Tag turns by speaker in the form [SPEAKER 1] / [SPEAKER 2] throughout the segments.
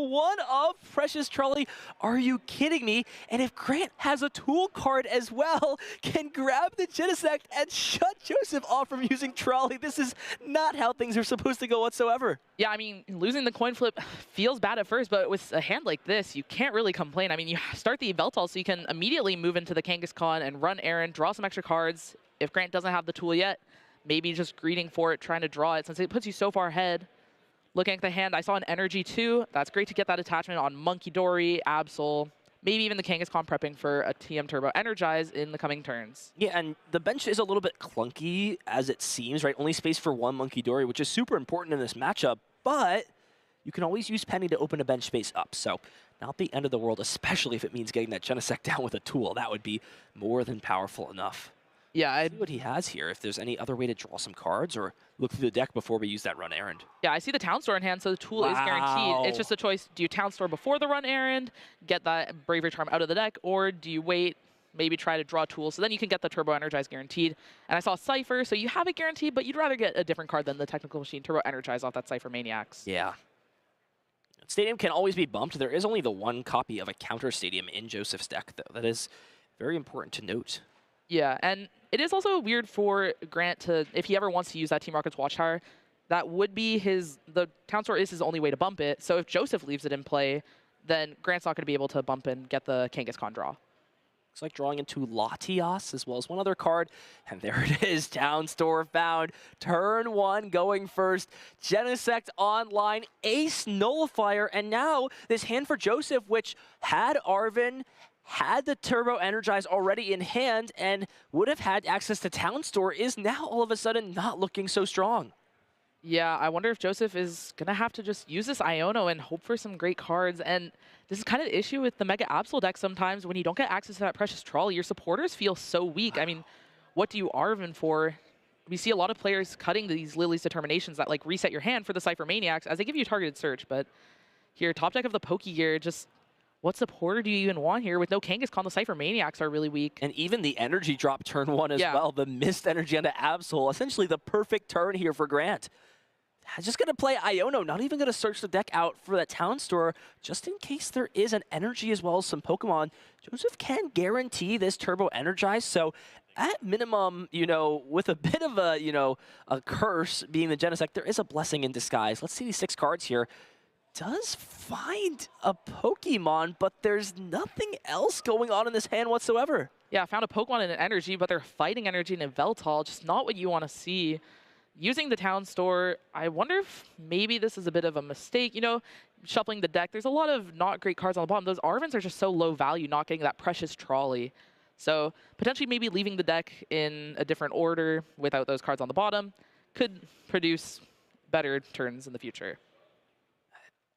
[SPEAKER 1] one of Precious Trolley. Are you kidding me? And if Grant has a tool card as well, can grab the Genesect and shut Joseph off from using Trolley. This is not how things are supposed to go whatsoever.
[SPEAKER 2] Yeah, I mean, losing the coin flip feels bad at first, but with a hand like this, you can't really complain. I mean, you start the Yveltal so you can immediately move into the Kangaskhan and run Aaron, draw some extra cards. If Grant doesn't have the tool yet, maybe just greeting for it, trying to draw it, since it puts you so far ahead. Looking at the hand, I saw an Energy too. That's great to get that attachment on Monkey Dory, Absol, maybe even the Kangaskhan prepping for a TM Turbo Energize in the coming turns.
[SPEAKER 1] Yeah, and the bench is a little bit clunky as it seems, right? Only space for one Monkey Dory, which is super important in this matchup, but you can always use Penny to open a bench space up. So not the end of the world, especially if it means getting that Genesect down with a tool. That would be more than powerful enough.
[SPEAKER 2] Yeah,
[SPEAKER 1] Let's see what he has here, if there's any other way to draw some cards or look through the deck before we use that run errand.
[SPEAKER 2] Yeah, I see the Town Store in hand, so the tool is guaranteed. It's just a choice. Do you Town Store before the run errand, get that Bravery Charm out of the deck, or do you wait, maybe try to draw tools, so then you can get the Turbo Energize guaranteed. And I saw Cypher, so you have it guaranteed, but you'd rather get a different card than the Technical Machine Turbo Energize off that Cypher Maniacs.
[SPEAKER 1] Yeah. Stadium can always be bumped. There is only the one copy of a counter Stadium in Joseph's deck, though. That is very important to note.
[SPEAKER 2] Yeah, and it is also weird for Grant to, if he ever wants to use that Team Rocket's Watchtower, that would be the Town Store is his only way to bump it. So if Joseph leaves it in play, then Grant's not going to be able to bump and get the Kangaskhan draw.
[SPEAKER 1] Looks like drawing into Latias as well as one other card. And there it is, Town Store found. Turn one going first. Genesect online, Ace Nullifier, and now this hand for Joseph, which had Arven, had the Turbo Energize already in hand, and would have had access to Town Store, is now all of a sudden not looking so strong.
[SPEAKER 2] Yeah, I wonder if Joseph is going to have to just use this Iono and hope for some great cards. And this is kind of the issue with the Mega Absol deck sometimes. When you don't get access to that Precious Trolley, your supporters feel so weak. I mean, what do you Arven for? We see a lot of players cutting these Lily's Determinations that like reset your hand for the Cypher Maniacs as they give you targeted search. But here, top deck of the Pokegear, just what supporter do you even want here? With no Kangaskhan, the Cypher Maniacs are really weak.
[SPEAKER 1] And even the energy drop turn one as well, the missed energy onto Absol, essentially the perfect turn here for Grant. Just going to play Iono, not even going to search the deck out for that Town Store, just in case there is an energy as well as some Pokemon. Joseph can guarantee this Turbo Energize, so at minimum, you know, with a bit of a, you know, a curse being the Genesect, there is a blessing in disguise. Let's see these 6 cards here. Does find a Pokemon, but there's nothing else going on in this hand whatsoever.
[SPEAKER 2] Yeah, found a Pokemon and an energy, but they're fighting energy in a Yveltal, just not what you want to see. Using the Town Store, I wonder if maybe this is a bit of a mistake. You know, shuffling the deck, there's a lot of not great cards on the bottom. Those Arvens are just so low value, not getting that Precious Trolley. So potentially maybe leaving the deck in a different order without those cards on the bottom could produce better turns in the future.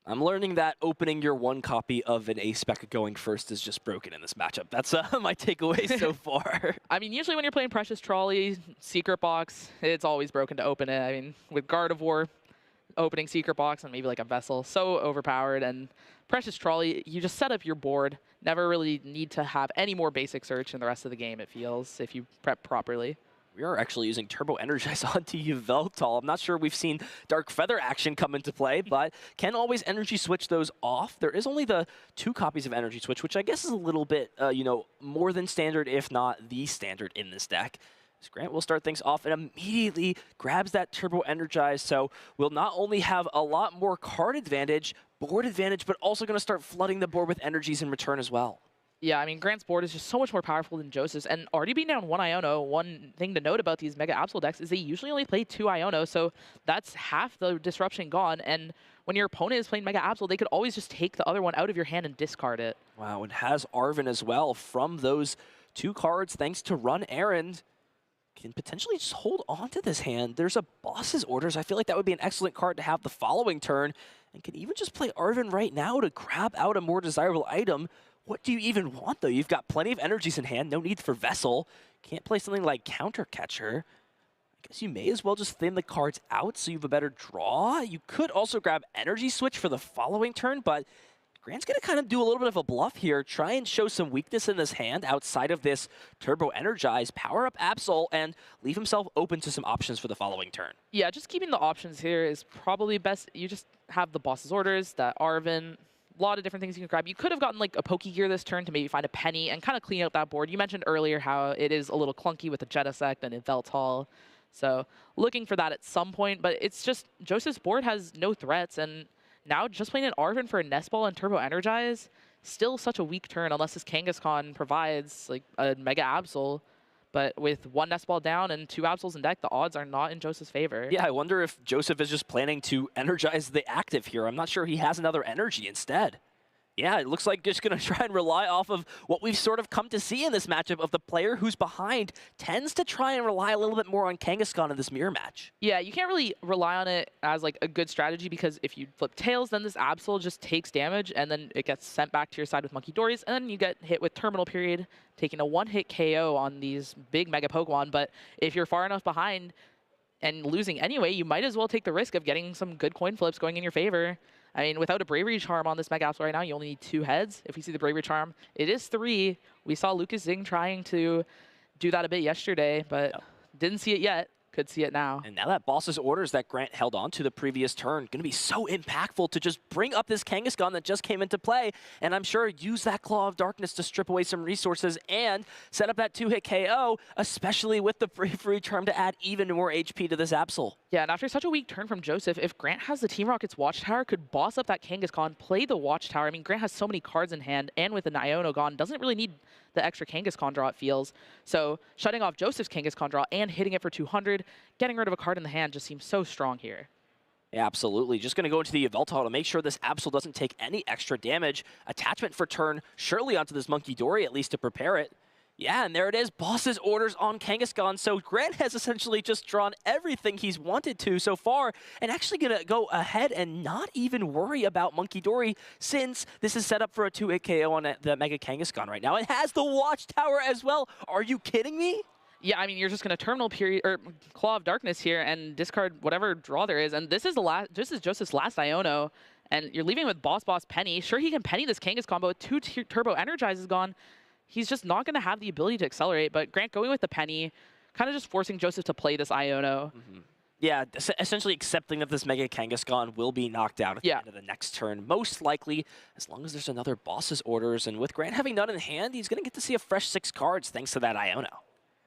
[SPEAKER 1] I'm learning that opening your one copy of an Ace Spec going first is just broken in this matchup. That's my takeaway so far.
[SPEAKER 2] I mean, usually when you're playing Precious Trolley, Secret Box, it's always broken to open it. I mean, with Gardevoir, opening Secret Box and maybe like a Vessel, so overpowered. And Precious Trolley, you just set up your board. Never really need to have any more basic search in the rest of the game, it feels, if you prep properly.
[SPEAKER 1] We are actually using Turbo Energize onto Yveltal. I'm not sure we've seen Dark Feather action come into play, but can always Energy Switch those off. There is only the 2 copies of Energy Switch, which I guess is a little bit, you know, more than standard, if not the standard in this deck. So Grant will start things off and immediately grabs that Turbo Energize, so we'll not only have a lot more card advantage, board advantage, but also going to start flooding the board with energies in return as well.
[SPEAKER 2] Yeah, I mean, Grant's board is just so much more powerful than Joseph's, and already being down 1 Iono, one thing to note about these Mega Absol decks is they usually only play 2 Iono, so that's half the disruption gone, and when your opponent is playing Mega Absol, they could always just take the other one out of your hand and discard it.
[SPEAKER 1] Wow, and has Arven as well from those 2 cards, thanks to Run Errand. Can potentially just hold on to this hand. There's a Boss's Orders. I feel like that would be an excellent card to have the following turn, and can even just play Arven right now to grab out a more desirable item. What do you even want, though? You've got plenty of energies in hand, no need for Vessel. Can't play something like Counter Catcher. I guess you may as well just thin the cards out so you have a better draw. You could also grab Energy Switch for the following turn, but Grant's going to kind of do a little bit of a bluff here, try and show some weakness in this hand outside of this Turbo Energize, power up Absol, and leave himself open to some options for the following turn.
[SPEAKER 2] Yeah, just keeping the options here is probably best. You just have the Boss's Orders, that Arven, a lot of different things you can grab. You could have gotten like a Pokégear this turn to maybe find a penny and kind of clean out that board. You mentioned earlier how it is a little clunky with the Genesect and a Veltal. So looking for that at some point, but it's just Joseph's board has no threats, and now just playing an Arven for a Nest Ball and Turbo Energize, still such a weak turn unless his Kangaskhan provides like a Mega Absol. But with one Nest Ball down and 2 Absols in deck, the odds are not in Joseph's favor.
[SPEAKER 1] Yeah, I wonder if Joseph is just planning to energize the active here. I'm not sure he has another energy instead. Yeah, it looks like just going to try and rely off of what we've sort of come to see in this matchup of the player who's behind tends to try and rely a little bit more on Kangaskhan in this mirror match.
[SPEAKER 2] Yeah, you can't really rely on it as like a good strategy because if you flip tails, then this Absol just takes damage and then it gets sent back to your side with Monkey Dories, and then you get hit with Terminal Period, taking a one-hit KO on these big Mega Pokemon. But if you're far enough behind and losing anyway, you might as well take the risk of getting some good coin flips going in your favor. I mean, without a Bravery Charm on this Mega Absol right now, you only need 2 heads. If we see the Bravery Charm, it is 3. We saw Lucas Zing trying to do that a bit yesterday, but didn't see it yet. Could see it now.
[SPEAKER 1] And now that Boss's orders that Grant held on to the previous turn, going to be so impactful to just bring up this Kangaskhan that just came into play, and I'm sure use that Claw of Darkness to strip away some resources and set up that 2-hit KO, especially with the Bravery Charm to add even more HP to this Absol.
[SPEAKER 2] Yeah, and after such a weak turn from Joseph, if Grant has the Team Rocket's Watchtower, could boss up that Kangaskhan, play the Watchtower. I mean, Grant has so many cards in hand, and with an Iono gone, doesn't really need the extra Kangaskhan draw, it feels. So shutting off Joseph's Kangaskhan draw and hitting it for 200, getting rid of a card in the hand just seems so strong here.
[SPEAKER 1] Yeah, absolutely. Just going to go into the Yveltal to make sure this Absol doesn't take any extra damage. Attachment for turn, surely onto this Monkey Dory, at least to prepare it. Yeah, and there it is, Boss's orders on Kangaskhan. So Grant has essentially just drawn everything he's wanted to so far, and actually going to go ahead and not even worry about Monkey Dory, since this is set up for a 2-hit KO on the Mega Kangaskhan right now. It has the Watchtower as well. Are you kidding me?
[SPEAKER 2] Yeah, I mean, you're just going to Terminal Period or Claw of Darkness here and discard whatever draw there is, and this is Joseph's last Iono, and you're leaving with Boss Penny. Sure, he can Penny this Kangaskhan, but with 2 Turbo Energizes gone, he's just not going to have the ability to accelerate. But Grant going with the Penny, kind of just forcing Joseph to play this Iono.
[SPEAKER 1] Yeah, essentially accepting that this Mega Kangaskhan will be knocked out at the end of the next turn. Most likely, as long as there's another Boss's orders. And with Grant having none in hand, he's going to get to see a fresh 6 cards thanks to that Iono.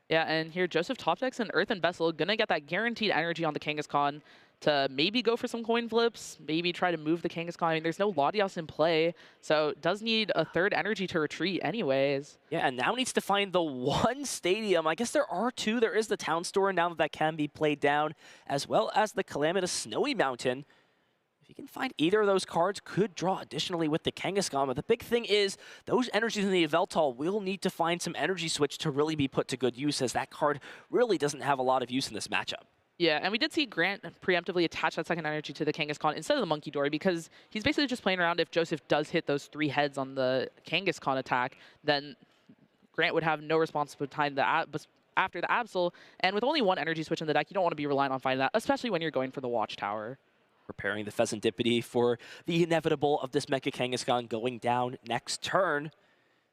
[SPEAKER 2] Yeah, and here Joseph top decks an Earthen Vessel, going to get that guaranteed energy on the Kangaskhan to maybe go for some coin flips, maybe try to move the Kangaskhan. I mean, there's no Latios in play, so does need a 3rd energy to retreat anyways.
[SPEAKER 1] Yeah, and now needs to find the one stadium. I guess there are 2. There is the Town Store now that can be played down, as well as the Calamitous Snowy Mountain. If you can find either of those cards, could draw additionally with the Kangaskhan. But the big thing is those energies in the Yveltal will need to find some energy switch to really be put to good use, as that card really doesn't have a lot of use in this matchup.
[SPEAKER 2] Yeah, and we did see Grant preemptively attach that 2nd energy to the Kangaskhan instead of the Monkey Dory, because he's basically just playing around. If Joseph does hit those 3 heads on the Kangaskhan attack, then Grant would have no response behind after the Absol. And with only 1 energy switch in the deck, you don't want to be relying on finding that, especially when you're going for the Watchtower.
[SPEAKER 1] Preparing the Pheasantipity for the inevitable of this Mega Kangaskhan going down next turn.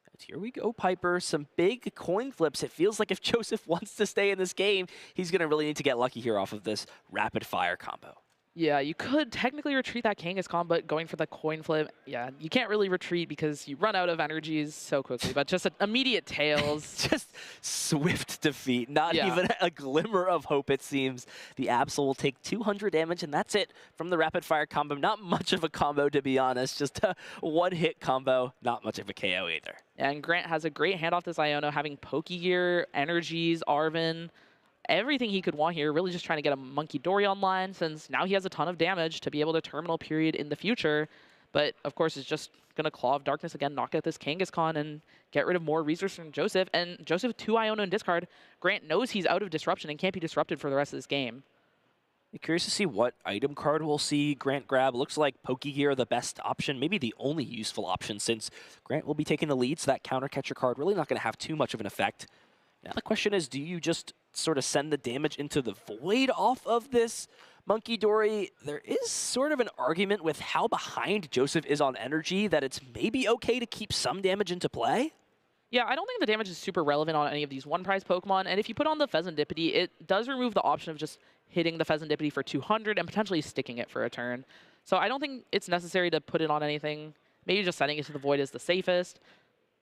[SPEAKER 1] And here we go, Piper. Some big coin flips. It feels like if Joseph wants to stay in this game, he's going to really need to get lucky here off of this rapid fire combo.
[SPEAKER 2] Yeah, you could technically retreat that Kangaskhan, but going for the coin flip, yeah, you can't really retreat because you run out of energies so quickly. But just an immediate tails.
[SPEAKER 1] Just swift defeat. Not even a glimmer of hope, it seems. The Absol will take 200 damage, and that's it from the rapid fire combo. Not much of a combo, to be honest. Just a 1-hit combo. Not much of a KO either.
[SPEAKER 2] And Grant has a great hand off this Iono, having Pokégear, energies, Arven, everything he could want here, really just trying to get a Monkey Dory online, since now he has a ton of damage to be able to Terminal Period in the future. But, of course, it's just going to Claw of Darkness again, knock out this Kangaskhan, and get rid of more resources from Joseph. And Joseph with 2 Iono in discard. Grant knows he's out of Disruption and can't be disrupted for the rest of this game.
[SPEAKER 1] I'm curious to see what item card we'll see Grant grab. Looks like Pokégear the best option, maybe the only useful option, since Grant will be taking the lead, so that Counter Catcher card really not going to have too much of an effect. Now the question is, do you just sort of send the damage into the void off of this Monkey Dory? There is sort of an argument with how behind Joseph is on energy that it's maybe okay to keep some damage into play.
[SPEAKER 2] Yeah, I don't think the damage is super relevant on any of these 1-prize Pokemon, and if you put on the Pheasantipity, it does remove the option of just hitting the Pheasantipity for 200 and potentially sticking it for a turn. So I don't think it's necessary to put it on anything Maybe just sending it to the Void is the safest.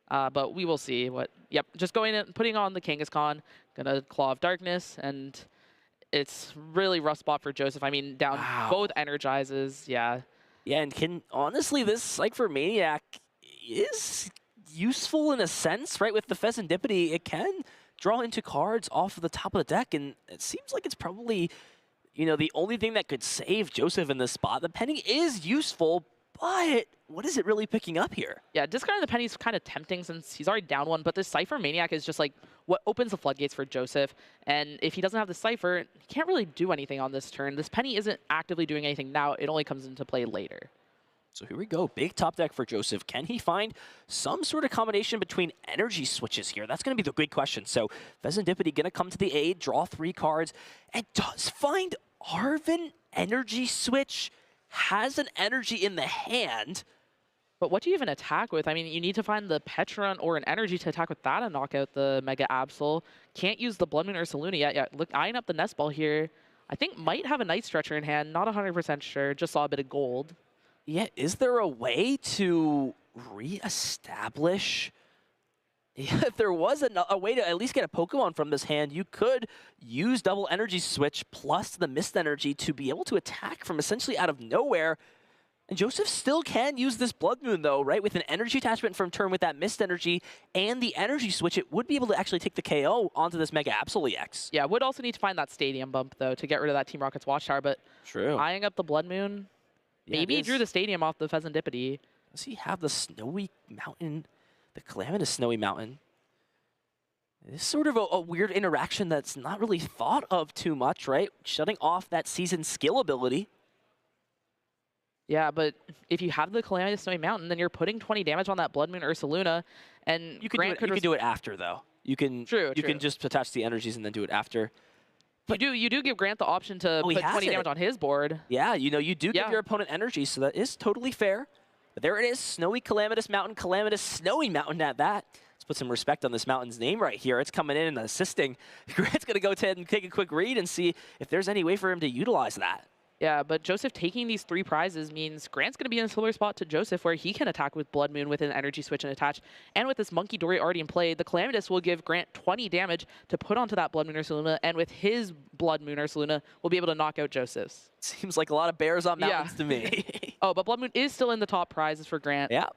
[SPEAKER 2] But we will see what. Yep, just going in, putting on the Kangaskhan, gonna Claw of Darkness, and it's really rough spot for Joseph. I mean, down both energizes. Yeah.
[SPEAKER 1] Yeah, and honestly, this Cypher Maniac is useful in a sense, right? With the Pheasantipity, it can draw into cards off of the top of the deck, and it seems like it's probably, the only thing that could save Joseph in this spot. The Penny is useful, but what is it really picking up here?
[SPEAKER 2] Yeah, discarding the Penny is kind of tempting since he's already down one, but this Cypher Maniac is just like what opens the floodgates for Joseph. And if he doesn't have the Cypher, he can't really do anything on this turn. This Penny isn't actively doing anything now. It only comes into play later.
[SPEAKER 1] So here we go. Big top deck for Joseph. Can he find some sort of combination between energy switches here? That's going to be the big question. So Pheasantipity going to come to the aid, draw 3 cards, and does find Arven Energy Switch. Has an energy in the hand.
[SPEAKER 2] But what do you even attack with? I mean, you need to find the Petron or an energy to attack with that and knock out the Mega Absol. Can't use the Blood Moon Ursaluna yet. Yeah, look, eyeing up the Nest Ball here. I think might have a Night Stretcher in hand. Not 100% sure. Just saw a bit of gold.
[SPEAKER 1] Yeah, is there a way to reestablish? Yeah, if there was a way to at least get a Pokemon from this hand, you could use double energy switch plus the mist energy to be able to attack from essentially out of nowhere. And Joseph still can use this Blood Moon though, right? With an energy attachment from turn with that mist energy and the energy switch, it would be able to actually take the KO onto this Mega Absol EX.
[SPEAKER 2] Yeah, would also need to find that Stadium bump though to get rid of that Team Rocket's Watchtower, but
[SPEAKER 1] true.
[SPEAKER 2] Eyeing up the Blood Moon, maybe he drew the Stadium off the Pheasantipity.
[SPEAKER 1] Does he have the Snowy Mountain, the Calamitous Snowy Mountain? It's sort of a weird interaction that's not really thought of too much, right? Shutting off that seasoned skill ability.
[SPEAKER 2] Yeah, but if you have the Calamitous Snowy Mountain, then you're putting 20 damage on that Blood Moon Ursaluna, and
[SPEAKER 1] you can do it after though. You can can just attach the energies and then do it after.
[SPEAKER 2] But you do give Grant the option to put 20 damage on his board.
[SPEAKER 1] Yeah, you do give your opponent energy, so that is totally fair. But there it is, Snowy Calamitous Mountain, Calamitous Snowy Mountain at that. Let's put some respect on this mountain's name right here. It's coming in and assisting. Grant's going to go ahead and take a quick read and see if there's any way for him to utilize that.
[SPEAKER 2] Yeah, but Joseph taking these 3 prizes means Grant's going to be in a similar spot to Joseph where he can attack with Blood Moon with an energy switch and attach. And with this Monkey Dory already in play, the Calamitous will give Grant 20 damage to put onto that Blood Moon Ursaluna, and with his Blood Moon Ursaluna, we'll be able to knock out Joseph's.
[SPEAKER 1] Seems like a lot of bears on mountains to me.
[SPEAKER 2] Oh, but Blood Moon is still in the top prizes for Grant.
[SPEAKER 1] Yeah.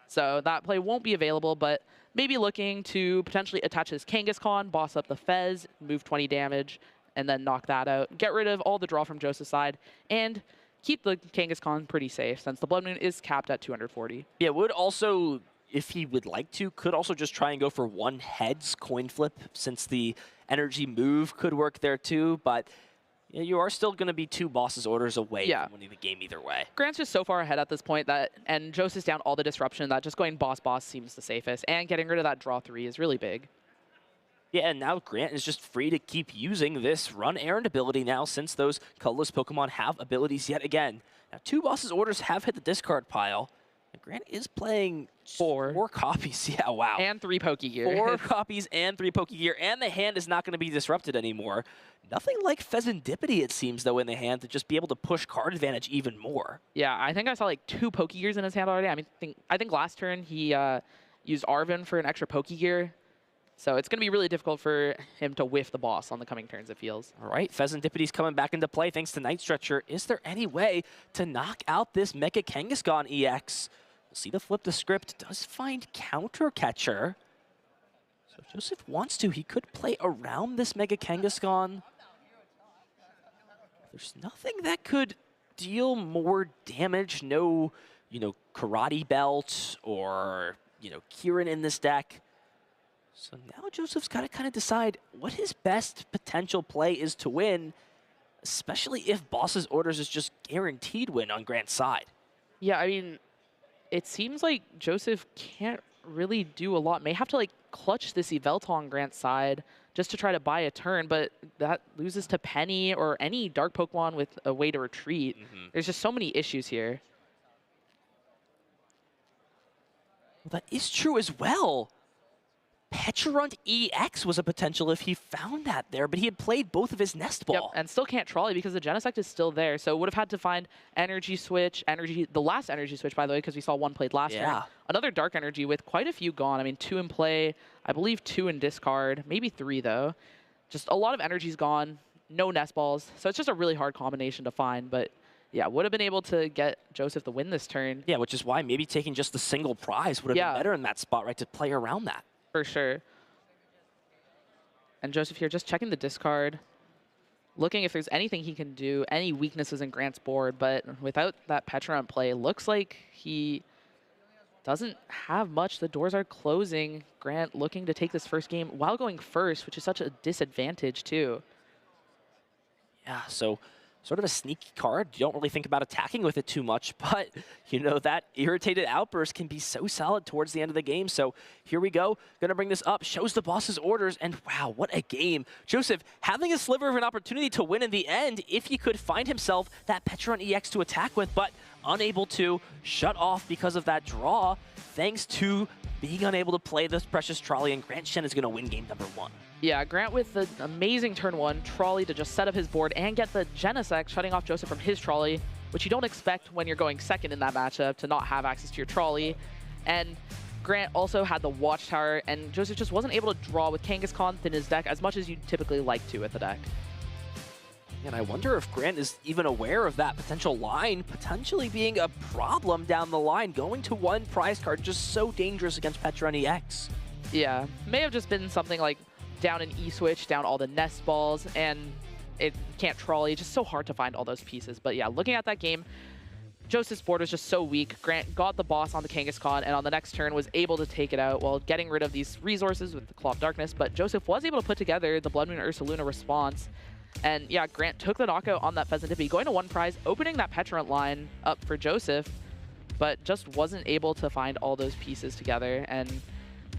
[SPEAKER 2] So that play won't be available, but maybe looking to potentially attach his Kangaskhan, boss up the Fez, move 20 damage, and then knock that out. Get rid of all the draw from Joseph's side, and keep the Kangaskhan pretty safe since the Blood Moon is capped at 240.
[SPEAKER 1] Yeah, would also, if he would like to, could also just try and go for 1 heads coin flip since the energy move could work there too, but you are still going to be 2 bosses orders away from winning the game either way.
[SPEAKER 2] Grant's just so far ahead at this point that, and Joseph's down all the disruption, that just going boss seems the safest, and getting rid of that draw 3 is really big.
[SPEAKER 1] Yeah, and now Grant is just free to keep using this Run Errand ability now since those colorless Pokemon have abilities yet again. Now 2 bosses orders have hit the discard pile. And Grant is playing 4 copies. Yeah, wow.
[SPEAKER 2] And 3 Pokegear.
[SPEAKER 1] 4 copies and 3 Pokegear, and the hand is not going to be disrupted anymore. Nothing like Pheasantipity, it seems, though, in the hand to just be able to push card advantage even more.
[SPEAKER 2] Yeah, I think I saw like 2 Pokegears in his hand already. I think last turn he used Arven for an extra Pokegear. So it's going to be really difficult for him to whiff the boss on the coming turns, it feels.
[SPEAKER 1] All right, Pheasantipity's coming back into play thanks to Night Stretcher. Is there any way to knock out this Mega Kangaskhan EX? We'll see the flip the script. Does find Counter Catcher. So if Joseph wants to, he could play around this Mega Kangaskhan. There's nothing that could deal more damage. No, Karate Belt or, Kieran in this deck. So now Joseph's got to kind of decide what his best potential play is to win, especially if Boss's Orders is just guaranteed win on Grant's side.
[SPEAKER 2] Yeah, I mean, it seems like Joseph can't really do a lot. May have to clutch this Yveltal on Grant's side just to try to buy a turn, but that loses to Penny or any dark Pokemon with a way to retreat. There's just so many issues here.
[SPEAKER 1] Well, that is true as well. Pecharunt EX was a potential if he found that there, but he had played both of his Nest Ball.
[SPEAKER 2] Yep, and still can't trolley because the Genesect is still there. So would have had to find Energy Switch, the last Energy Switch, by the way, because we saw one played last turn. Another Dark Energy with quite a few gone. I mean, 2 in play, I believe 2 in discard, maybe 3 though. Just a lot of energies gone, no Nest Balls. So it's just a really hard combination to find, but yeah, would have been able to get Joseph the win this turn.
[SPEAKER 1] Yeah, which is why maybe taking just the single prize would have been better in that spot, right, to play around that.
[SPEAKER 2] For sure. And Joseph here just checking the discard, looking if there's anything he can do, any weaknesses in Grant's board, but without that Pecharunt play, looks like he doesn't have much. The doors are closing. Grant looking to take this first game while going first, which is such a disadvantage too.
[SPEAKER 1] Yeah, so sort of a sneaky card. You don't really think about attacking with it too much, but you know that irritated outburst can be so solid towards the end of the game. So here we go. Gonna bring this up, shows the boss's orders, and wow, what a game. Joseph having a sliver of an opportunity to win in the end if he could find himself that Pecharunt EX to attack with, but unable to, shut off because of that draw, thanks to being unable to play this Precious Trolley, and Grant Shen is gonna win game number 1.
[SPEAKER 2] Yeah, Grant with the amazing turn 1 trolley to just set up his board and get the Genesect, shutting off Joseph from his trolley, which you don't expect when you're going second in that matchup to not have access to your trolley. And Grant also had the Watchtower, and Joseph just wasn't able to draw with Kangaskhan in his deck as much as you typically like to with the deck.
[SPEAKER 1] And I wonder if Grant is even aware of that potential line potentially being a problem down the line. Going to 1 prize card, just so dangerous against Pecharunt EX.
[SPEAKER 2] Yeah, may have just been something like down an E-switch, down all the Nest Balls, and it can't trolley. Just so hard to find all those pieces. But yeah, looking at that game, Joseph's board was just so weak. Grant got the boss on the Kangaskhan, and on the next turn was able to take it out while getting rid of these resources with the Claw of Darkness. But Joseph was able to put together the Blood Moon Ursaluna response. And yeah, Grant took the knockout on that Pheasant Dippy, going to 1 prize, opening that Pecharunt line up for Joseph, but just wasn't able to find all those pieces together. And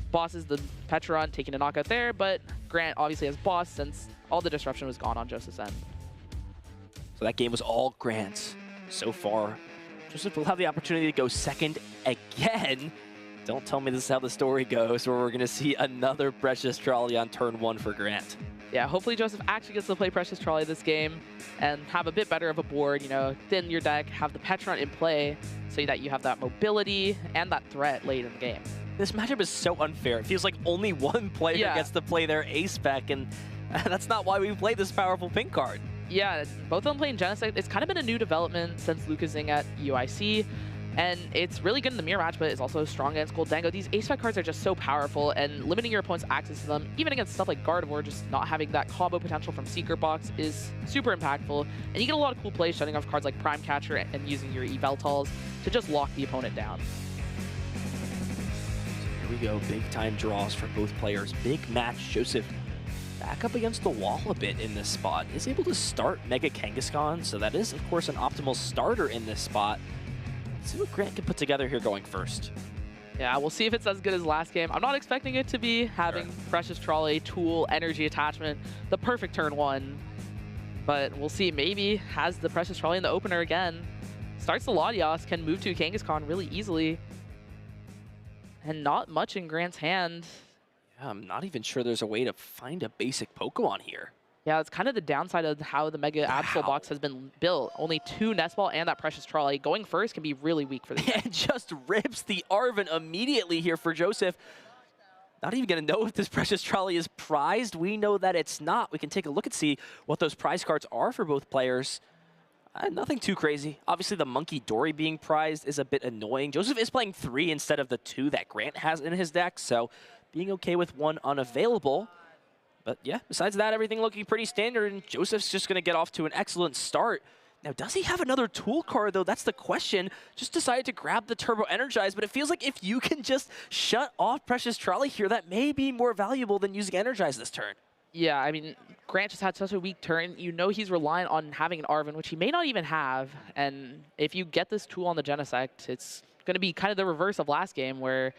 [SPEAKER 2] boss is the Pecharunt, taking a knockout there, but Grant obviously has boss since all the disruption was gone on Joseph's end.
[SPEAKER 1] So that game was all Grant's so far. Joseph will have the opportunity to go second again. Don't tell me this is how the story goes, where we're going to see another Precious Trolley on turn 1 for Grant.
[SPEAKER 2] Yeah, hopefully Joseph actually gets to play Precious Trolley this game and have a bit better of a board, you know, thin your deck, have the Pecharunt in play so that you have that mobility and that threat late in the game.
[SPEAKER 1] This matchup is so unfair. It feels like only one player gets to play their ace-spec, and that's not why we play this powerful pink card.
[SPEAKER 2] Yeah, both of them playing Genesect. It's kind of been a new development since Lucas Zing at UIC. And it's really good in the mirror match, but it's also strong against Goldango. These ace-spec cards are just so powerful, and limiting your opponent's access to them, even against stuff like Gardevoir, just not having that combo potential from Secret Box is super impactful. And you get a lot of cool plays shutting off cards like Prime Catcher and using your Yveltals to just lock the opponent down.
[SPEAKER 1] So here we go, big time draws for both players. Big match. Joseph back up against the wall a bit in this spot. Is able to start Mega Kangaskhan, so that is, of course, an optimal starter in this spot. Let's see what Grant can put together here going first.
[SPEAKER 2] Yeah, we'll see if it's as good as last game. I'm not expecting it to be having Precious Trolley, Tool, Energy Attachment, the perfect turn 1. But we'll see. Maybe has the Precious Trolley in the opener again. Starts the Latias, can move to Kangaskhan really easily. And not much in Grant's hand.
[SPEAKER 1] Yeah, I'm not even sure there's a way to find a basic Pokemon here.
[SPEAKER 2] Yeah, it's kind of the downside of how the Mega Absol box has been built. Only 2 Nest Ball and that Precious Trolley. Going first can be really weak for the
[SPEAKER 1] And just rips the Arven immediately here for Joseph. Not even going to know if this Precious Trolley is prized. We know that it's not. We can take a look and see what those prize cards are for both players. Nothing too crazy. Obviously, the Monkey Dory being prized is a bit annoying. Joseph is playing 3 instead of the 2 that Grant has in his deck, so being okay with 1 unavailable. But yeah, besides that, everything looking pretty standard, and Joseph's just going to get off to an excellent start. Now, does he have another tool card, though? That's the question. Just decided to grab the Turbo Energize, but it feels like if you can just shut off Precious Trolley here, that may be more valuable than using Energize this turn.
[SPEAKER 2] Yeah, I mean, Grant just had such a weak turn. You know he's relying on having an Arven, which he may not even have. And if you get this tool on the Genesect, it's going to be kind of the reverse of last game, where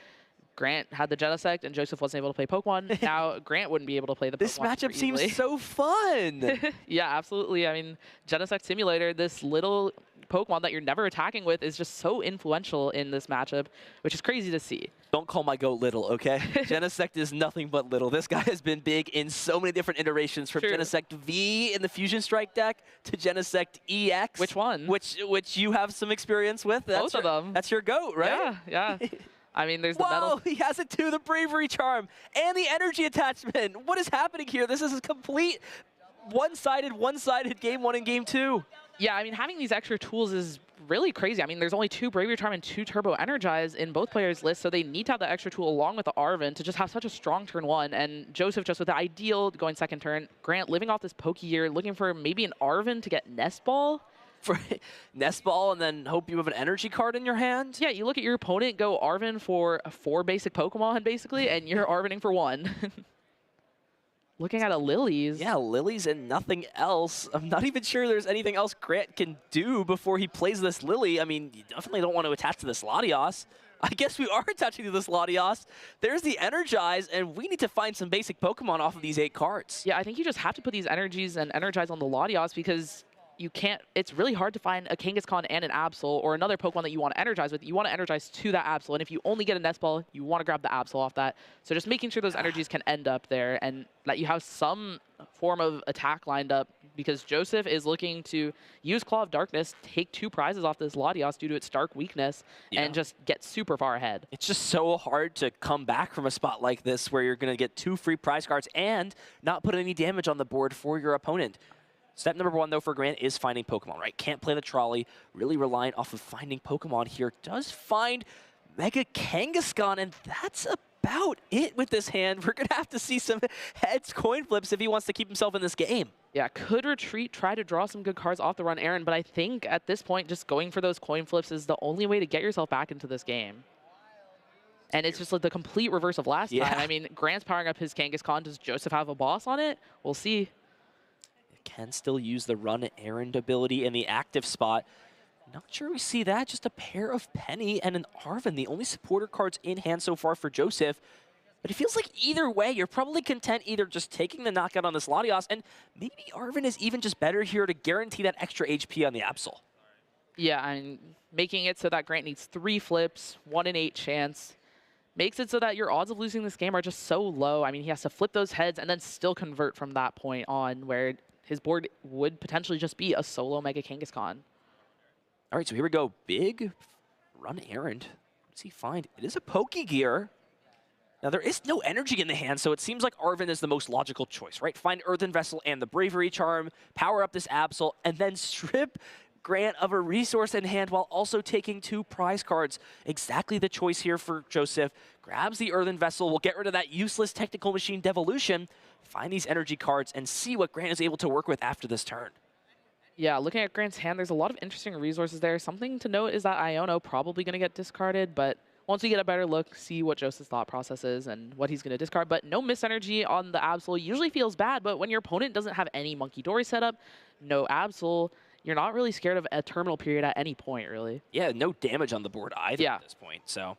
[SPEAKER 2] Grant had the Genesect and Joseph wasn't able to play Pokemon. Now Grant wouldn't be able to play the Pokemon.
[SPEAKER 1] This matchup seems so fun.
[SPEAKER 2] Yeah, absolutely. I mean, Genesect Simulator, this little Pokemon that you're never attacking with is just so influential in this matchup, which is crazy to see.
[SPEAKER 1] Don't call my goat little, okay? Genesect is nothing but little. This guy has been big in so many different iterations, from Genesect V in the Fusion Strike deck to Genesect EX.
[SPEAKER 2] Which one?
[SPEAKER 1] Which you have some experience with.
[SPEAKER 2] Both of them.
[SPEAKER 1] That's your goat, right?
[SPEAKER 2] Yeah, yeah. I mean, there's the metal.
[SPEAKER 1] He has it too, the Bravery Charm and the energy attachment. What is happening here? This is a complete one-sided game 1 and game 2.
[SPEAKER 2] Yeah, I mean, having these extra tools is really crazy. I mean, there's only 2 Bravery Charm and 2 Turbo Energize in both players' lists, so they need to have that extra tool along with the Arven to just have such a strong turn 1. And Joseph just with the ideal going second turn. Grant living off this Poke Gear, looking for maybe an Arven to get Nest Ball.
[SPEAKER 1] For Nest Ball, and then hope you have an energy card in your hand?
[SPEAKER 2] Yeah, you look at your opponent, go Arven for 4 basic Pokemon, basically, and you're Arvening for 1. Looking at a Lilies.
[SPEAKER 1] Yeah, Lilies and nothing else. I'm not even sure there's anything else Grant can do before he plays this Lily. I mean, you definitely don't want to attach to this Latios. I guess we are attaching to this Latios. There's the Energize, and we need to find some basic Pokemon off of these 8 cards.
[SPEAKER 2] Yeah, I think you just have to put these energies and Energize on the Latios, because you can't, it's really hard to find a Kangaskhan and an Absol or another Pokemon that you want to energize with. You want to energize to that Absol, and if you only get a Nest Ball, you want to grab the Absol off that. So just making sure those energies can end up there and that you have some form of attack lined up, because Joseph is looking to use Claw of Darkness, take 2 prizes off this Latios due to its dark weakness, and just get super far ahead.
[SPEAKER 1] It's just so hard to come back from a spot like this where you're going to get 2 free prize cards and not put any damage on the board for your opponent. Step number 1, though, for Grant is finding Pokemon, right? Can't play the trolley, really relying off of finding Pokemon here. Does find Mega Kangaskhan, and that's about it with this hand. We're going to have to see some heads coin flips if he wants to keep himself in this game.
[SPEAKER 2] Yeah, could retreat, try to draw some good cards off the run Aaron, but I think at this point, just going for those coin flips is the only way to get yourself back into this game. And it's just like the complete reverse of last time. I mean, Grant's powering up his Kangaskhan. Does Joseph have a boss on it? We'll see.
[SPEAKER 1] Can still use the run errand ability in the active spot. Not sure we see that. Just a pair of Penny and an Arven, the only supporter cards in hand so far for Joseph. But it feels like either way, you're probably content either just taking the knockout on this Latios, and maybe Arven is even just better here to guarantee that extra HP on the Absol.
[SPEAKER 2] Yeah, and making it so that Grant needs 3 flips, 1 in 8 chance. Makes it so that your odds of losing this game are just so low. I mean, he has to flip those heads and then still convert from that point on, where his board would potentially just be a solo Mega Kangaskhan.
[SPEAKER 1] All right, so here we go. Big run errand. What does he find? It is a Poke Gear. Now, there is no energy in the hand, so it seems like Arven is the most logical choice, right? Find Earthen Vessel and the Bravery Charm, power up this Absol, and then strip Grant of a resource in hand while also taking 2 prize cards. Exactly the choice here for Joseph. Grabs the Earthen Vessel, will get rid of that useless Technical Machine Devolution, find these energy cards, and see what Grant is able to work with after this turn.
[SPEAKER 2] Yeah, looking at Grant's hand, there's a lot of interesting resources there. Something to note is that Iono probably going to get discarded, but once we get a better look, see what Joseph's thought process is and what he's going to discard. But no Miss Energy on the Absol usually feels bad, but when your opponent doesn't have any Monkey Dory set up, no Absol, you're not really scared of a terminal period at any point, really.
[SPEAKER 1] Yeah, no damage on the board either at this point. So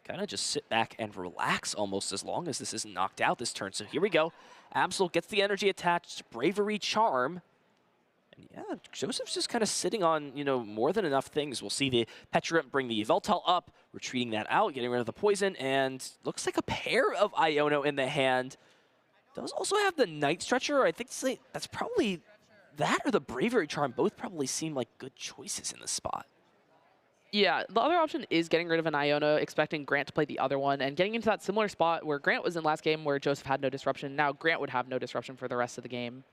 [SPEAKER 1] kind of just sit back and relax almost as long as this isn't knocked out this turn. So here we go. Absol gets the energy attached, Bravery Charm. And yeah, Joseph's just kind of sitting on, you know, more than enough things. We'll see the Petrump bring the Yveltal up, retreating that out, getting rid of the poison, and looks like a pair of Iono in the hand. Does also have the Night Stretcher. I think that's probably that or the Bravery Charm. Both probably seem like good choices in this spot.
[SPEAKER 2] Yeah, the other option is getting rid of an Iono, expecting Grant to play the other one, and getting into that similar spot where Grant was in last game where Joseph had no disruption. Now Grant would have no disruption for the rest of the game.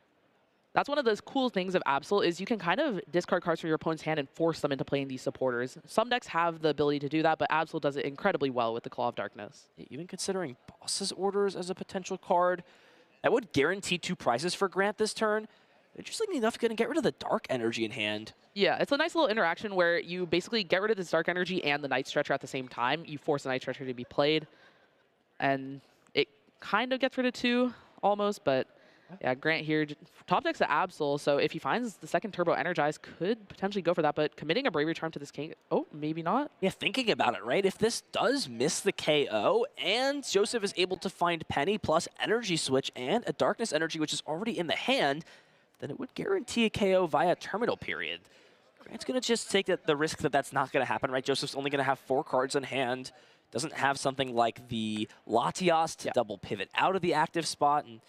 [SPEAKER 2] That's one of those cool things of Absol is you can kind of discard cards from your opponent's hand and force them into playing these supporters. Some decks have the ability to do that, but Absol does it incredibly well with the Claw of Darkness.
[SPEAKER 1] Even considering Boss's Orders as a potential card, that would guarantee 2 prizes for Grant this turn. Interestingly enough, going to get rid of the Dark Energy in hand.
[SPEAKER 2] Yeah, it's a nice little interaction where you basically get rid of this Dark Energy and the Night Stretcher at the same time. You force the Night Stretcher to be played, and it kind of gets rid of 2 almost, but yeah, Grant here, top deck's the Absol, so if he finds the second Turbo Energize, could potentially go for that, but committing a Bravery Charm to this King, oh, maybe not.
[SPEAKER 1] Yeah, thinking about it, right? If this does miss the KO, and Joseph is able to find Penny plus Energy Switch and a Darkness Energy, which is already in the hand, then it would guarantee a KO via terminal period. Grant's going to just take the risk that that's not going to happen, right? Joseph's only going to have 4 cards in hand. Doesn't have something like the Latias to double pivot out of the active spot. And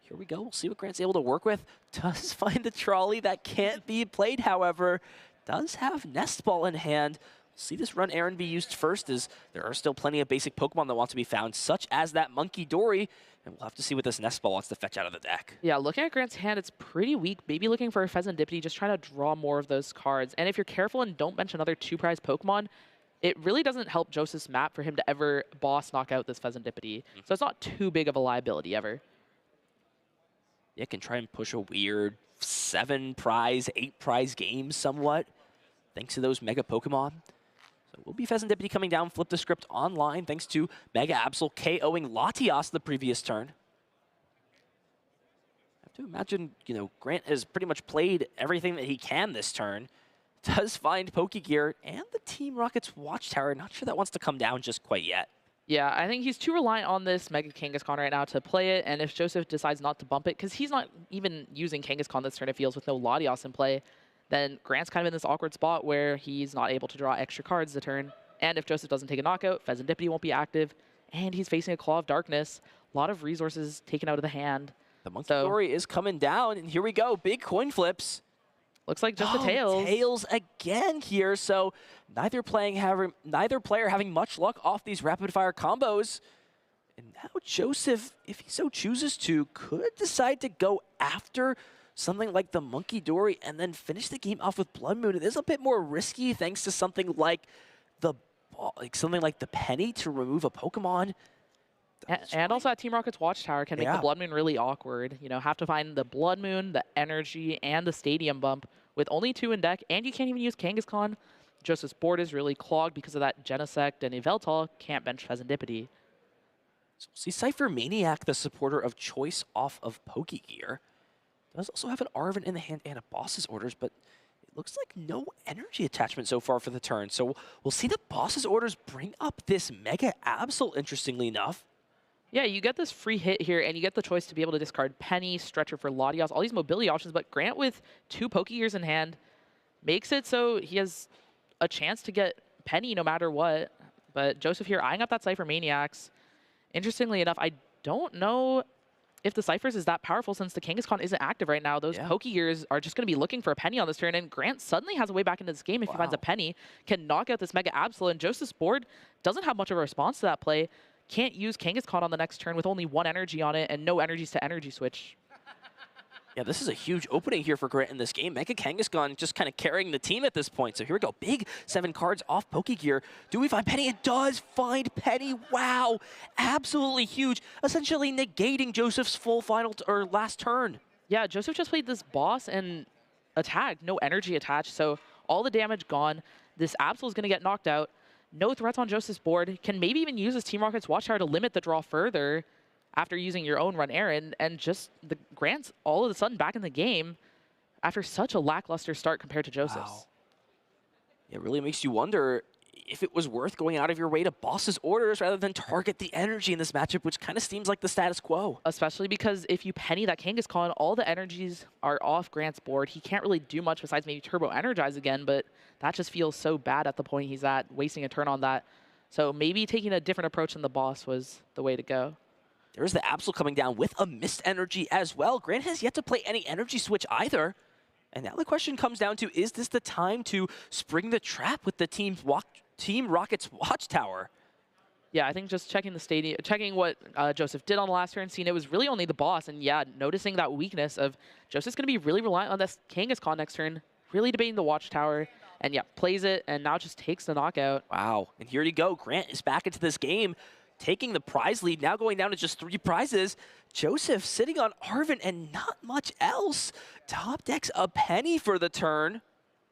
[SPEAKER 1] here we go. We'll see what Grant's able to work with. Does find the trolley. That can't be played, however. Does have Nest Ball in hand. We'll see this run Aaron be used first, as there are still plenty of basic Pokemon that want to be found, such as that Monkey Dory. And we'll have to see what this Nest Ball wants to fetch out of the deck.
[SPEAKER 2] Yeah, looking at Grant's hand, it's pretty weak. Maybe looking for a Pheasantipity, just trying to draw more of those cards. And if you're careful and don't bench another 2-prize Pokemon, it really doesn't help Joseph's map for him to ever boss knock out this Pheasantipity. So it's not too big of a liability ever.
[SPEAKER 1] Yeah, can try and push a weird 7-prize, 8-prize game somewhat, thanks to those Mega Pokemon. So will be Pheasantipity coming down, flip the script online, thanks to Mega Absol KOing Latias the previous turn. I have to imagine, you know, Grant has pretty much played everything that he can this turn. Does find Pokegear and the Team Rocket's Watchtower. Not sure that wants to come down just quite yet.
[SPEAKER 2] Yeah, I think he's too reliant on this Mega Kangaskhan right now to play it, and if Joseph decides not to bump it, because he's not even using Kangaskhan this turn, it feels, with no Latias in play, then Grant's kind of in this awkward spot where he's not able to draw extra cards the turn. And if Joseph doesn't take a knockout, Pheasantipity won't be active, and he's facing a Claw of Darkness. A lot of resources taken out of the hand.
[SPEAKER 1] The Monkey Dory is coming down, and here we go. Big coin flips.
[SPEAKER 2] Looks like just the Tails.
[SPEAKER 1] Tails again here, so neither player having much luck off these rapid-fire combos. And now Joseph, if he so chooses to, could decide to go after something like the Monkey Dory and then finish the game off with Blood Moon. It is a bit more risky thanks to something like the Penny to remove a Pokemon.
[SPEAKER 2] And also that Team Rocket's Watchtower can make the Blood Moon really awkward. You know, have to find the Blood Moon, the Energy, and the Stadium Bump with only 2 in deck, and you can't even use Kangaskhan. Joseph's board is really clogged because of that Genesect, and Yveltal can't bench Pheasantipity.
[SPEAKER 1] So we'll see Cypher Maniac, the supporter of choice, off of Pokegear. Does also have an Arven in the hand and a Boss's Orders, but it looks like no energy attachment so far for the turn. So we'll see the Boss's Orders bring up this Mega Absol, interestingly enough.
[SPEAKER 2] Yeah, you get this free hit here, and you get the choice to be able to discard Penny, Stretcher for Latias, all these mobility options, but Grant with 2 Pokegears in hand makes it so he has a chance to get Penny no matter what. But Joseph here eyeing up that Cypher Maniacs. Interestingly enough, I don't know if the Cyphers is that powerful since the Kangaskhan isn't active right now. Those Pokegears are just going to be looking for a Penny on this turn, and Grant suddenly has a way back into this game if he finds a Penny, can knock out this Mega Absol, and Joseph's board doesn't have much of a response to that play. Can't use Kangaskhan on the next turn with only 1 energy on it and no energies to energy switch.
[SPEAKER 1] Yeah, this is a huge opening here for Grant in this game. Mega Kangaskhan just kind of carrying the team at this point. So here we go. Big 7 cards off Pokegear. Do we find Penny? It does find Penny. Wow. Absolutely huge. Essentially negating Joseph's full final or last turn.
[SPEAKER 2] Yeah, Joseph just played this boss and attacked. No energy attached. So all the damage gone. This Absol is going to get knocked out. No threats on Joseph's board. Can maybe even use his Team Rocket's Watchtower to limit the draw further after using your own run errand, and just the Grant's all of a sudden back in the game after such a lackluster start compared to Joseph's.
[SPEAKER 1] Wow. It really makes you wonder if it was worth going out of your way to Boss's Orders rather than target the energy in this matchup, which kind of seems like the status quo.
[SPEAKER 2] Especially because if you Penny that Kangaskhan, all the energies are off Grant's board. He can't really do much besides maybe Turbo Energize again, but that just feels so bad at the point he's at, wasting a turn on that. So maybe taking a different approach than the boss was the way to go.
[SPEAKER 1] There's the Absol coming down with a Mist Energy as well. Grant has yet to play any energy switch either. And now the question comes down to, is this the time to spring the trap with the Team Rocket's Watchtower?
[SPEAKER 2] Yeah, I think just checking the stadium, checking what Joseph did on the last turn, seeing it was really only the boss, and yeah, noticing that weakness of Joseph's going to be really reliant on this Kangaskhan next turn, really debating the Watchtower, and yeah, plays it, and now just takes the knockout.
[SPEAKER 1] Wow, and here you go. Grant is back into this game, taking the prize lead, now going down to just 3 prizes. Joseph sitting on Arven and not much else. Top decks a Penny for the turn.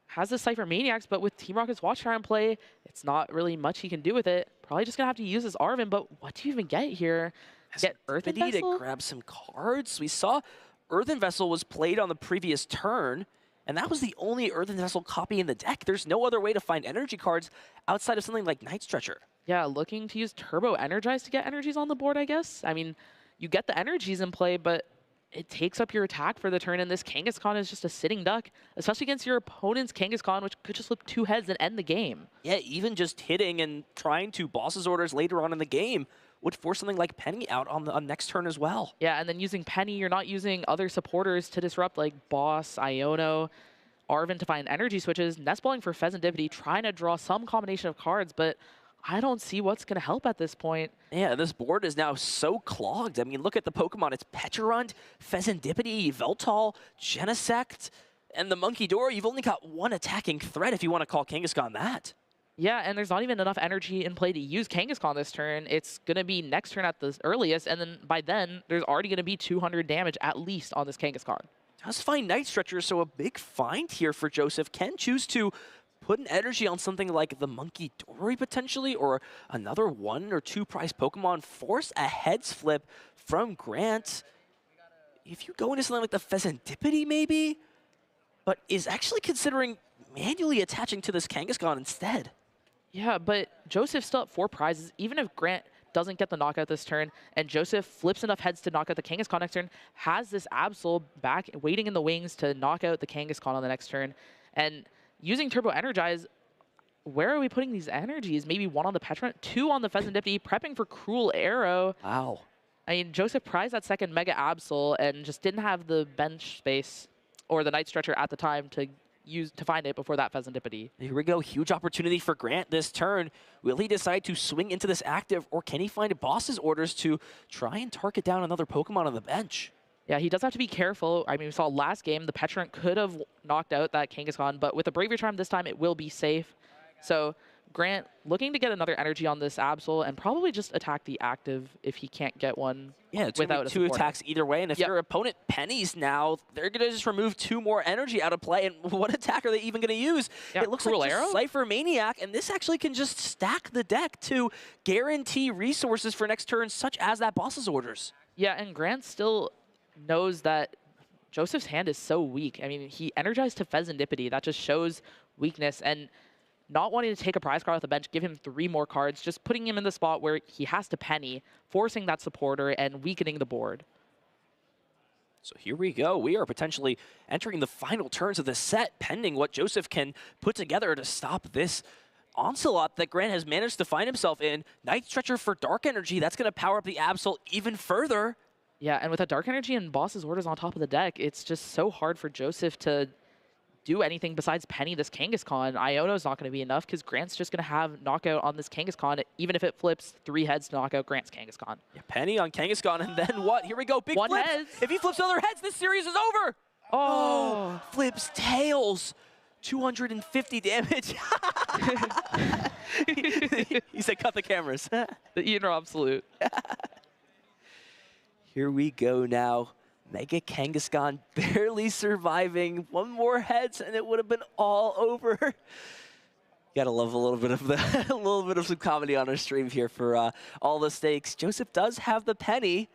[SPEAKER 2] Has the Cypher Maniacs, but with Team Rocket's Watchtower in play, it's not really much he can do with it. Probably just going to have to use his Arven, but what do you even get here? Get Earthen Vessel?
[SPEAKER 1] To grab some cards. We saw Earthen Vessel was played on the previous turn, and that was the only Earthen Vessel copy in the deck. There's no other way to find energy cards outside of something like Night Stretcher.
[SPEAKER 2] Yeah, looking to use Turbo Energize to get energies on the board, I guess. I mean, you get the energies in play, but it takes up your attack for the turn, and this Kangaskhan is just a sitting duck, especially against your opponent's Kangaskhan, which could just flip 2 heads and end the game.
[SPEAKER 1] Yeah, even just hitting and trying to boss's orders later on in the game would force something like Penny out on the next turn as well.
[SPEAKER 2] Yeah, and then using Penny, you're not using other supporters to disrupt, like Boss, Iono, Arven to find energy switches, nestballing for Pheasantipity, trying to draw some combination of cards, but I don't see what's going to help at this point.
[SPEAKER 1] Yeah, this board is now so clogged. I mean, look at the Pokemon. It's Pecharunt, Pheasantipity, Veltal, Genesect, and the Monkey Door. You've only got one attacking threat if you want to call Kangaskhan that.
[SPEAKER 2] Yeah, and there's not even enough energy in play to use Kangaskhan this turn. It's going to be next turn at the earliest, and then by then, there's already going to be 200 damage at least on this Kangaskhan.
[SPEAKER 1] Does find Night Stretcher, so a big find here for Joseph. Can choose to put an energy on something like the Monkey Dory potentially, or another 1 or 2 prize Pokemon, force a heads flip from Grant. If you go into something like the Pheasantipity maybe, but is actually considering manually attaching to this Kangaskhan instead.
[SPEAKER 2] Yeah, but Joseph still at 4 prizes. Even if Grant doesn't get the knockout this turn, and Joseph flips enough heads to knock out the Kangaskhan next turn, has this Absol back waiting in the wings to knock out the Kangaskhan on the next turn. And using Turbo Energize, where are we putting these energies? Maybe 1 on the Pecharunt, 2 on the Pheasantipity, prepping for Cruel Arrow.
[SPEAKER 1] Wow.
[SPEAKER 2] I mean, Joseph prized that second Mega Absol and just didn't have the bench space or the Night Stretcher at the time to use to find it before that Pheasantipity.
[SPEAKER 1] Here we go. Huge opportunity for Grant this turn. Will he decide to swing into this active, or can he find boss's orders to try and target down another Pokemon on the bench?
[SPEAKER 2] Yeah, he does have to be careful. I mean, we saw last game, the Pecharunt could have knocked out that Kangaskhan, but with a Bravery Charm this time, it will be safe. So Grant looking to get another energy on this Absol and probably just attack the active if he can't get one.
[SPEAKER 1] Yeah, it's
[SPEAKER 2] without
[SPEAKER 1] two attacks either way, and if your opponent pennies now, they're going to just remove 2 more energy out of play, and what attack are they even going to use?
[SPEAKER 2] Yeah,
[SPEAKER 1] it looks
[SPEAKER 2] Cruel
[SPEAKER 1] like
[SPEAKER 2] Arrow?
[SPEAKER 1] Cypher Maniac, and this actually can just stack the deck to guarantee resources for next turn, such as that boss's orders.
[SPEAKER 2] Yeah, and Grant still knows that Joseph's hand is so weak. I mean, he energized to Pheasantipity. That just shows weakness, and not wanting to take a prize card off the bench, give him 3 more cards, just putting him in the spot where he has to penny, forcing that supporter and weakening the board.
[SPEAKER 1] So here we go. We are potentially entering the final turns of the set, pending what Joseph can put together to stop this onslaught that Grant has managed to find himself in. Night Stretcher for Dark Energy. That's going to power up the Absol even further.
[SPEAKER 2] Yeah, and with a Dark Energy and Boss's Orders on top of the deck, it's just so hard for Joseph to do anything besides penny this Kangaskhan. Iono's not going to be enough because Grant's just going to have knockout on this Kangaskhan, even if it flips 3 heads to knock out Grant's Kangaskhan.
[SPEAKER 1] Yeah, penny on Kangaskhan, and then what? Here we go. Big
[SPEAKER 2] 1
[SPEAKER 1] flips.
[SPEAKER 2] heads.
[SPEAKER 1] If he flips other heads, this series is over.
[SPEAKER 2] Oh,
[SPEAKER 1] Flips tails. 250 damage. He said, cut the cameras.
[SPEAKER 2] the Eater Absolute.
[SPEAKER 1] Here we go now. Mega Kangaskhan barely surviving. 1 more heads and it would have been all over. Gotta love a little bit of some comedy on our stream here for all the stakes. Joseph does have the penny.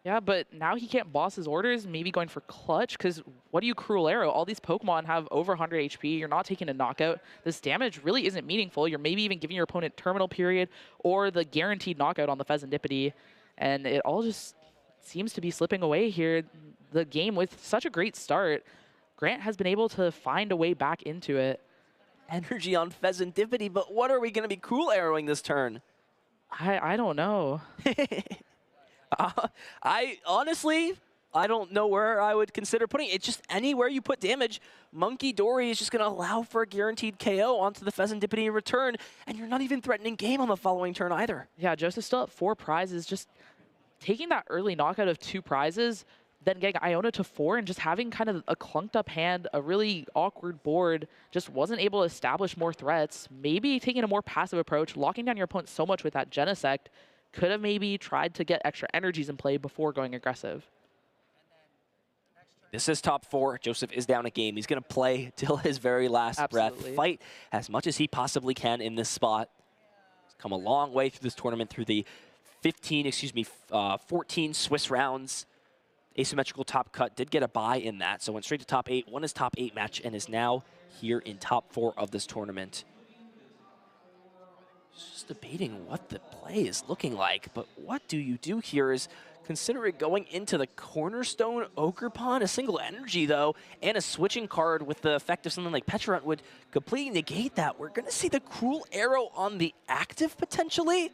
[SPEAKER 2] Yeah, but now he can't boss his orders, maybe going for clutch, because what do you Cruel Arrow? All these Pokemon have over 100 HP. You're not taking a knockout. This damage really isn't meaningful. You're maybe even giving your opponent Terminal Period or the guaranteed knockout on the Pheasantipity. And it all just seems to be slipping away here. The game with such a great start, Grant has been able to find a way back into it.
[SPEAKER 1] Energy on Pheasantipity, but what are we going to be Cruel Arrowing this turn?
[SPEAKER 2] I don't know.
[SPEAKER 1] I honestly, I don't know where I would consider putting it. It's just anywhere you put damage, Monkey Dory is just going to allow for a guaranteed KO onto the Pheasantipity in return, and you're not even threatening game on the following turn either.
[SPEAKER 2] Yeah, Joseph's still at 4 prizes. Just taking that early knockout of 2 prizes, then getting Iona to 4 and just having kind of a clunked up hand, a really awkward board, just wasn't able to establish more threats. Maybe taking a more passive approach, locking down your opponent so much with that Genesect, could have maybe tried to get extra energies in play before going aggressive.
[SPEAKER 1] This is top 4. Joseph is down a game. He's going to play till his very last breath. Fight as much as he possibly can in this spot. He's come a long way through this tournament, through the 14 Swiss rounds. Asymmetrical top cut, did get a bye in that, so went straight to top 8, won his top 8 match, and is now here in top 4 of this tournament. Just debating what the play is looking like, but what do you do here is considering going into the Cornerstone Ogerpon. A single energy, though, and a switching card with the effect of something like Petrarch would completely negate that. We're going to see the Cruel Arrow on the active, potentially.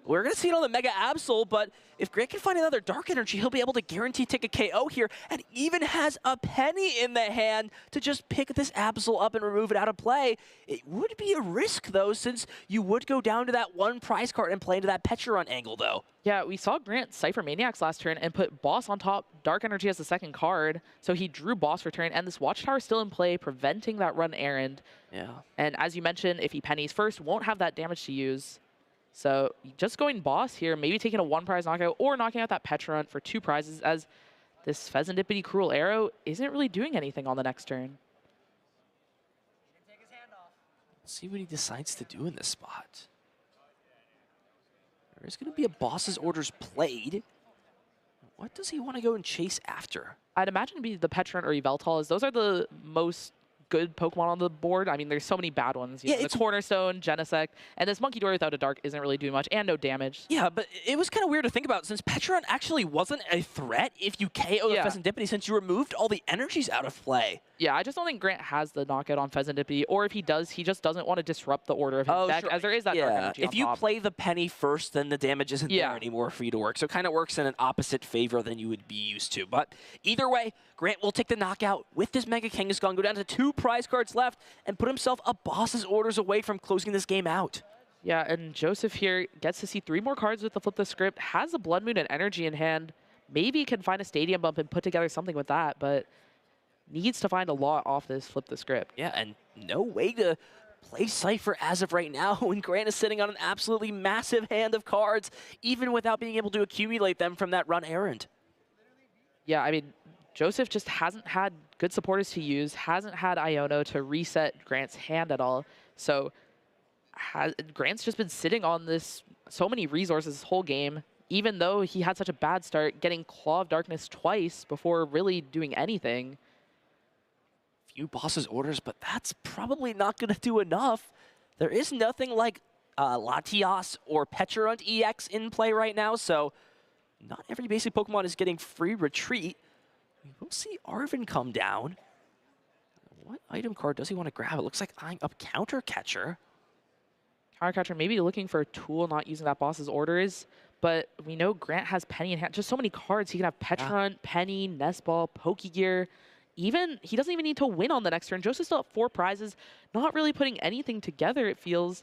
[SPEAKER 1] We're going to see it on the Mega Absol, but if Grant can find another Dark Energy, he'll be able to guarantee take a KO here, and even has a penny in the hand to just pick this Absol up and remove it out of play. It would be a risk, though, since you would go down to that one prize card and play into that Petrarch angle, though.
[SPEAKER 2] Yeah, we saw Grant Cypher Maniacs last turn and put Boss on top, Dark Energy as the second card, so he drew Boss for turn, and this Watchtower still in play, preventing that run errand.
[SPEAKER 1] Yeah.
[SPEAKER 2] And as you mentioned, if he pennies first, won't have that damage to use. So just going Boss here, maybe taking a one prize knockout or knocking out that Petrarch for 2 prizes, as this Pheasantipity Cruel Arrow isn't really doing anything on the next turn.
[SPEAKER 1] Let's see what he decides to do in this spot. There's going to be a Boss's Orders played. What does he want to go and chase after?
[SPEAKER 2] I'd imagine it'd be the Petrarch or Yveltal, as those are the most good Pokemon on the board. I mean, there's so many bad ones. You know, the Cornerstone, Genesect, and this Monkey Dory without a Dark isn't really doing much, and no damage.
[SPEAKER 1] Yeah, but it was kind of weird to think about, since Petrarch actually wasn't a threat if you KO the Pheasantipity, since you removed all the energies out of play.
[SPEAKER 2] Yeah, I just don't think Grant has the knockout on Pheasantipity, or if he does, he just doesn't want to disrupt the order of his deck, as there is that Dark Energy
[SPEAKER 1] if you play the penny first, then the damage isn't there anymore for you to work. So it kind of works in an opposite favor than you would be used to. But either way, Grant will take the knockout with this Mega Kangaskhan, go down to 2 prize cards left, and put himself a Boss's Orders away from closing this game out.
[SPEAKER 2] Yeah, and Joseph here gets to see 3 more cards with the Flip the Script, has a Blood Moon and Energy in hand, maybe can find a Stadium Bump and put together something with that, but needs to find a lot off this Flip the Script.
[SPEAKER 1] Yeah, and no way to play Cypher as of right now when Grant is sitting on an absolutely massive hand of cards, even without being able to accumulate them from that run errand.
[SPEAKER 2] Yeah, I mean, Joseph just hasn't had good supporters to use, hasn't had Iono to reset Grant's hand at all. So Grant's just been sitting on this so many resources this whole game, even though he had such a bad start, getting Claw of Darkness twice before really doing anything.
[SPEAKER 1] Few Boss's Orders, but that's probably not going to do enough. There is nothing like Latias or Petrarch EX in play right now, so not every basic Pokemon is getting free retreat. We'll see Arven come down. What item card does he want to grab? It looks like eyeing up Counter Catcher.
[SPEAKER 2] Counter Catcher maybe looking for a tool, not using that Boss's Orders, but we know Grant has Penny in hand. Just so many cards. He can have Petrarch, Penny, Nestball, Pokegear. Even, he doesn't even need to win on the next turn. Joseph's still at 4 prizes, not really putting anything together, it feels.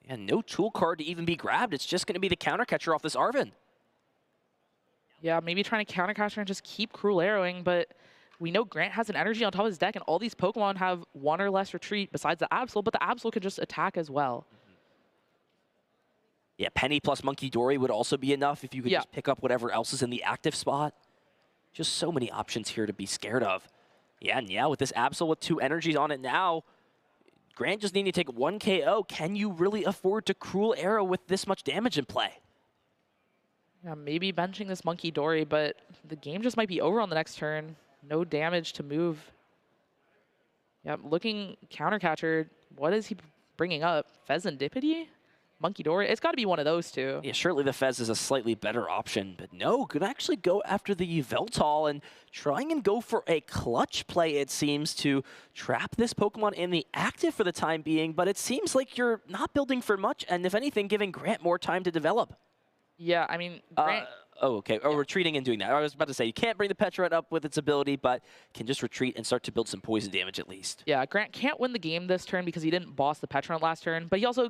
[SPEAKER 1] And no tool card to even be grabbed. It's just going to be the Counter Catcher off this Arven.
[SPEAKER 2] Yeah, maybe trying to Counter Catcher and just keep Cruel Arrowing, but we know Grant has an energy on top of his deck, and all these Pokemon have 1 or less retreat besides the Absol, but the Absol can just attack as well.
[SPEAKER 1] Yeah, Penny plus Monkey Dory would also be enough if you could just pick up whatever else is in the active spot. Just so many options here to be scared of. Yeah, and yeah, with this Absol with 2 energies on it now, Grant just needing to take 1 KO. Can you really afford to Cruel Arrow with this much damage in play?
[SPEAKER 2] Yeah, maybe benching this Monkey Dory, but the game just might be over on the next turn. No damage to move. Yeah, looking Counter Catcher. What is he bringing up? Pheasantipity? Monkey Dory? It's got to be one of those 2.
[SPEAKER 1] Yeah, surely the Fez is a slightly better option, but no, could actually go after the Yveltal and trying and go for a clutch play, it seems, to trap this Pokemon in the active for the time being, but it seems like you're not building for much, and if anything, giving Grant more time to develop.
[SPEAKER 2] Yeah, I mean, Grant...
[SPEAKER 1] Oh, okay. Oh, retreating and doing that. I was about to say, you can't bring the Petrarch up with its ability, but can just retreat and start to build some poison damage at least.
[SPEAKER 2] Yeah, Grant can't win the game this turn because he didn't boss the Petrarch last turn, but he also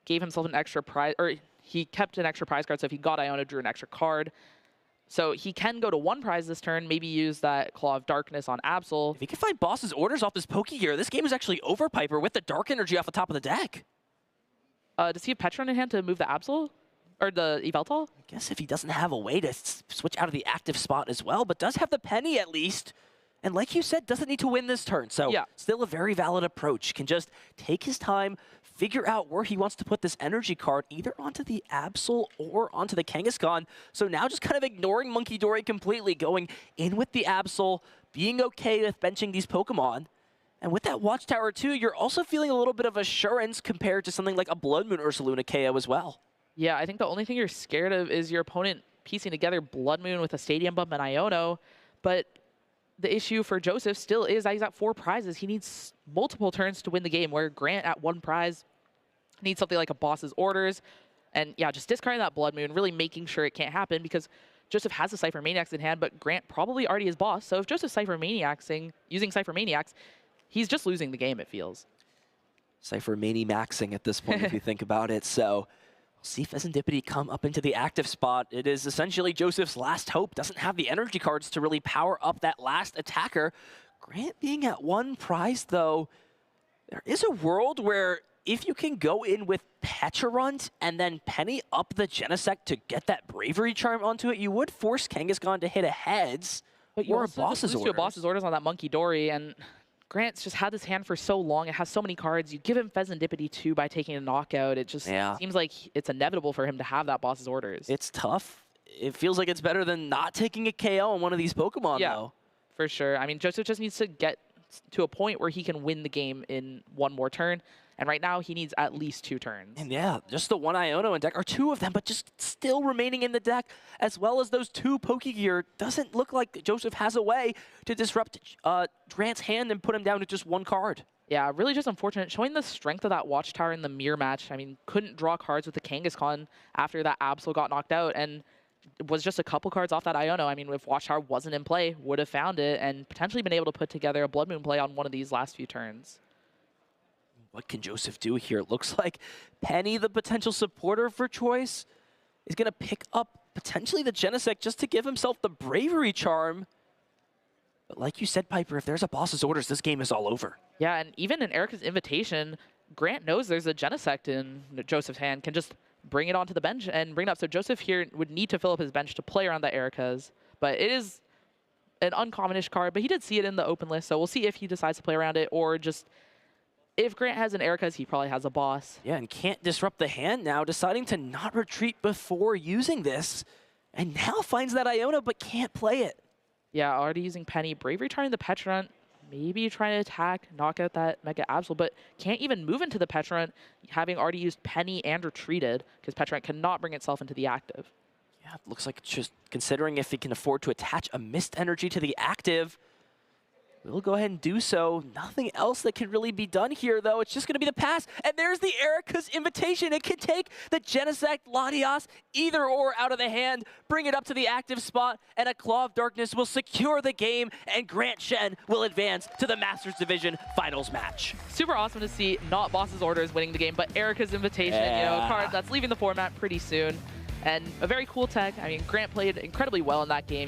[SPEAKER 2] gave himself an extra prize, or he kept an extra prize card, so if he got Iono, drew an extra card. So he can go to 1 prize this turn, maybe use that Claw of Darkness on Absol.
[SPEAKER 1] If he can find Boss's Orders off this Pokegear, this game is actually over Piper with the Dark Energy off the top of the deck.
[SPEAKER 2] Does he have Petrarch in hand to move the Absol? Or the Yveltal?
[SPEAKER 1] I guess if he doesn't have a way to switch out of the active spot as well, but does have the Penny at least. And like you said, doesn't need to win this turn. So still a very valid approach. Can just take his time, figure out where he wants to put this energy card, either onto the Absol or onto the Kangaskhan. So now just kind of ignoring Monkey Dory completely, going in with the Absol, being okay with benching these Pokemon. And with that Watchtower too, you're also feeling a little bit of assurance compared to something like a Blood Moon Ursaluna KO as well.
[SPEAKER 2] Yeah, I think the only thing you're scared of is your opponent piecing together Blood Moon with a Stadium Bump and Iono, but the issue for Joseph still is that he's got 4 prizes. He needs multiple turns to win the game, where Grant at 1 prize needs something like a Boss's Orders. And yeah, just discarding that Blood Moon, really making sure it can't happen, because Joseph has the Cypher Maniacs in hand, but Grant probably already is boss. So if Joseph's Cypher Maniacsing, using Cypher Maniacs, he's just losing the game, it feels.
[SPEAKER 1] Cypher Mani-maxing at this point, if you think about it. So we'll see Pheasantipity come up into the active spot. It is essentially Joseph's last hope. Doesn't have the energy cards to really power up that last attacker. Grant being at 1 prize, though, there is a world where if you can go in with Pecharunt and then penny up the Genesect to get that Bravery Charm onto it, you would force Kangaskhan to hit a heads
[SPEAKER 2] but you
[SPEAKER 1] or a
[SPEAKER 2] also
[SPEAKER 1] Boss's
[SPEAKER 2] lose to
[SPEAKER 1] Orders.
[SPEAKER 2] a Boss's Orders on that Monkey Dory, and Grant's just had this hand for so long. It has so many cards. You give him Pheasantipity too by taking a knockout. It just seems like it's inevitable for him to have that Boss's Orders.
[SPEAKER 1] It's tough. It feels like it's better than not taking a KO on one of these Pokemon, though.
[SPEAKER 2] For sure. I mean, Joseph just needs to get to a point where he can win the game in 1 more turn. And right now, he needs at least 2 turns.
[SPEAKER 1] And yeah, just the 1 Iono in deck, or 2 of them, but just still remaining in the deck, as well as those 2 Pokegear. Doesn't look like Joseph has a way to disrupt Grant's hand and put him down to just 1 card.
[SPEAKER 2] Yeah, really just unfortunate. Showing the strength of that Watchtower in the mirror match. I mean, couldn't draw cards with the Kangaskhan after that Absol got knocked out, and was just a couple cards off that Iono. I mean, if Watchtower wasn't in play, would have found it and potentially been able to put together a Blood Moon play on one of these last few turns.
[SPEAKER 1] What can Joseph do here? It looks like Penny, the potential supporter for choice, is going to pick up potentially the Genesect just to give himself the Bravery Charm. But like you said, Piper, if there's a Boss's Orders, this game is all over.
[SPEAKER 2] Yeah, and even in Erica's invitation, Grant knows there's a Genesect in Joseph's hand, can just bring it onto the bench and bring it up. So Joseph here would need to fill up his bench to play around the Erica's. But it is an uncommonish card, but he did see it in the open list, so we'll see if he decides to play around it, or just if Grant has an Erica's, he probably has a boss.
[SPEAKER 1] Yeah, and can't disrupt the hand now, deciding to not retreat before using this. And now finds that Iono, but can't play it.
[SPEAKER 2] Yeah, already using Penny. Bravery trying the Pecharunt. Maybe trying to attack, knock out that Mega Absol, but can't even move into the Pecharunt, having already used Penny and retreated, because Pecharunt cannot bring itself into the active.
[SPEAKER 1] Yeah, it looks like it's just considering if he can afford to attach a Mist Energy to the active. We'll go ahead and do so. Nothing else that can really be done here, though. It's just going to be the pass. And there's the Erica's invitation. It can take the Genesect, Latias, either or out of the hand, bring it up to the active spot, and a Claw of Darkness will secure the game, and Grant Shen will advance to the Masters Division Finals match.
[SPEAKER 2] Super awesome to see not Boss's Orders winning the game, but Erica's invitation, you know, a card that's leaving the format pretty soon. And a very cool tech. I mean, Grant played incredibly well in that game.